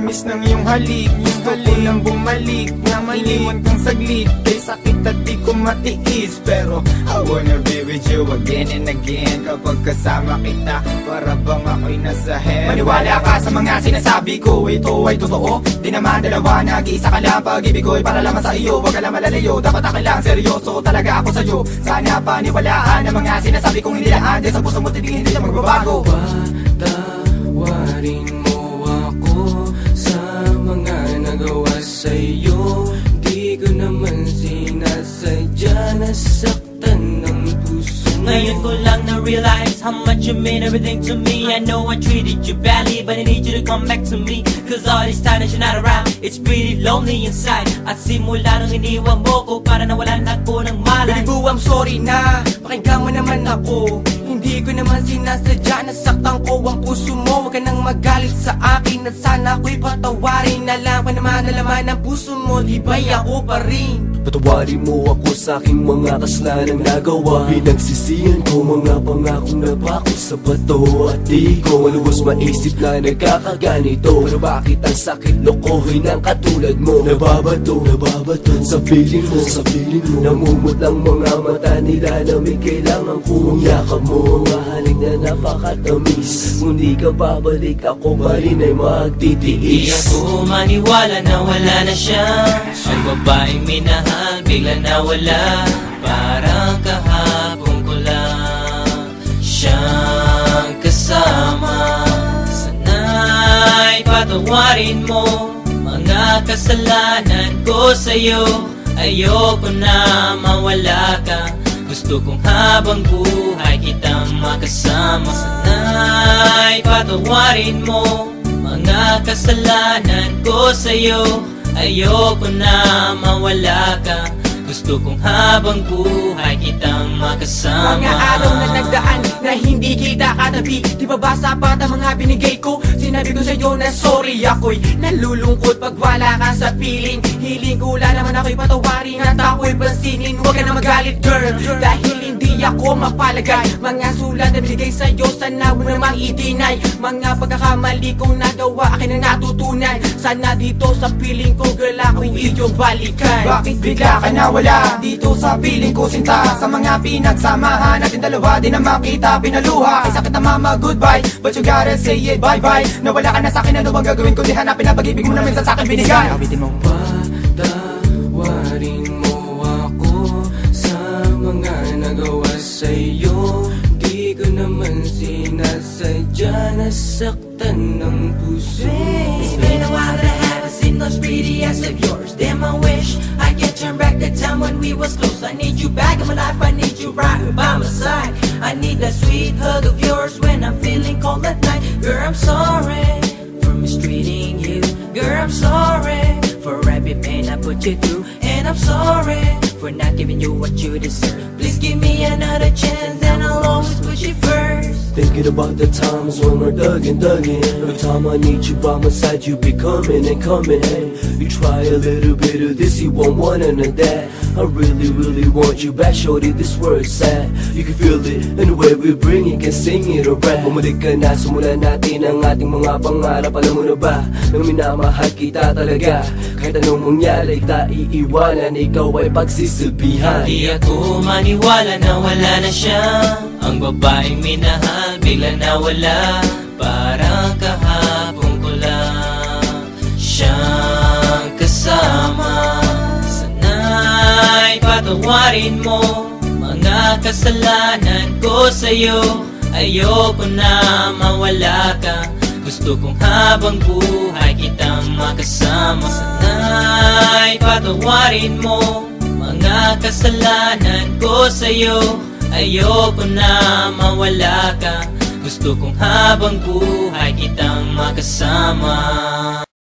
tamis ng iyong halik. Gusto ko lang bumalik na maliwan kang saglit. Kay sakit at di ko matiis, pero I wanna be with you again and again. Kapag kasama kita, para bang ako'y nasa heaven. Maniwala ka sa mga sinasabi ko, ito ay totoo. Di naman dalawa, nag-iisa ka lang. Pag-ibig ko'y para lamang sa iyo, wag ka lang malalayo. Dapat akin lang, seryoso talaga ako sa'yo. Sana paniwalaan ang mga sinasabi kong hindi laan. Di sa puso mo titigin, hindi siya magbabago. Patawarin mo ako sa mga nagawa sa'yo. Di ko naman sinasadya, nasaktan ng puso. Ngayon ko lang na-realize how much you mean everything to me. I know I treated you badly, but I need you to come back to me. Cause all this time that you're not around, it's pretty lonely inside. At simula nung iniwan mo ko, para nawalan ako ng malay. Baby boo, I'm sorry na, pakinggan mo naman ako. Hindi ko naman sinasadya, nasaktan ko ang puso mo. Huwag ka nang magalit sa akin, at sana ako'y patawarin. Alam ko naman na laman ng puso mo, di ba'y ako pa rin? Patawarin mo ako sa aking mga kasalanan nagawa. Pinagsisihan ko mga pangakong napako sa bato. At di ko maluwas maisip na nagkakaganito. Pero bakit ang sakit lokohin ng katulad mo? Nababato sa piling mo, namumot ang mga mata nila na may kailangan kong yakap mo. Mahaling na napakatamis, kung di ka babalik ako pa rin ay magtitiis. Di ako maniwala na wala na siya. Ang babaeng minahal bigla nawala. Parang kahapon ko lang siyang kasama. Sana'y patawarin mo mga kasalanan ko sa'yo. Ayoko na mawala ka, gusto kong habang buhay kitang makasama. Sana'y patawarin mo mga kasalanan ko sa'yo. Ayoko na mawala ka, gusto kong habang buhay kitang makasama. Mga araw na nagdaan na hindi kita katabi, di ba ba sapat ang mga binigay ko? Sinabi ko sa'yo na sorry, ako'y nalulungkot pag wala ka sa piling. Hiling ko lang naman ako'y patawarin at ako'y pansinin. Huwag ka na magalit girl, dahil hindi ako mapalagay. Mga sulat na binigay sa'yo, sana mo namang i-deny. Mga pagkakamali kong nagawa, akin ang natutunan. Sana dito sa piling ko girl, ako'y iyong balikan. Bakit bigla ka nawala dito sa piling ko sinta? Sa mga pinagsamahan natin dalawa, di naman kita pinaluha. Ay sakit na mama, goodbye, but you gotta say it bye-bye. Nawala ka na sa'kin, ano bang gagawin ko? Di hanapin na pag-ibig mo na minsan sa'kin binigay. Awitin mo. Patawarin mo ako sa mga nagawa sa'yo. Di ko naman sinasadya, nasaktan ng puso. It's been a while that I haven't seen those pretty eyes of yours. Damn, I wish I could turn back the time when we was close. I need you back in my life, I need you right by my side. I need that sweet hug of yours when I'm feeling cold at night. Girl, I'm sorry for mistreating you. Girl, I'm sorry for every pain I put you through. And I'm sorry for not giving you what you deserve. Please give me another chance and I'll always put you first. Thinking about the times when we're thuggin'. Every time I need you by my side, you be coming and coming. Hey, you try a little bit of this, you won't want none of that. I really, really want you back, shorty, this word's sad. You can feel it, and the way we bring it, can sing it or rap. Bumalik ka na, simulan natin ang ating mga pangarap. Alam mo na ba, nang minamahal kita talaga. Kahit anong mangyari, kita iiwanan, ikaw ay pagsisilbihan. Di ako maniwala na wala na siya. Ang babaeng minahal bigla nawala. Parang kahapon ko lang siyang kasama. Sana'y patawarin mo mga kasalanan ko sa'yo. Ayoko na mawala ka, gusto kong habang buhay kitang makasama. Sana'y patawarin mo mga kasalanan ko sa'yo. Ayoko na mawala ka, gusto kong habang buhay kitang makasama.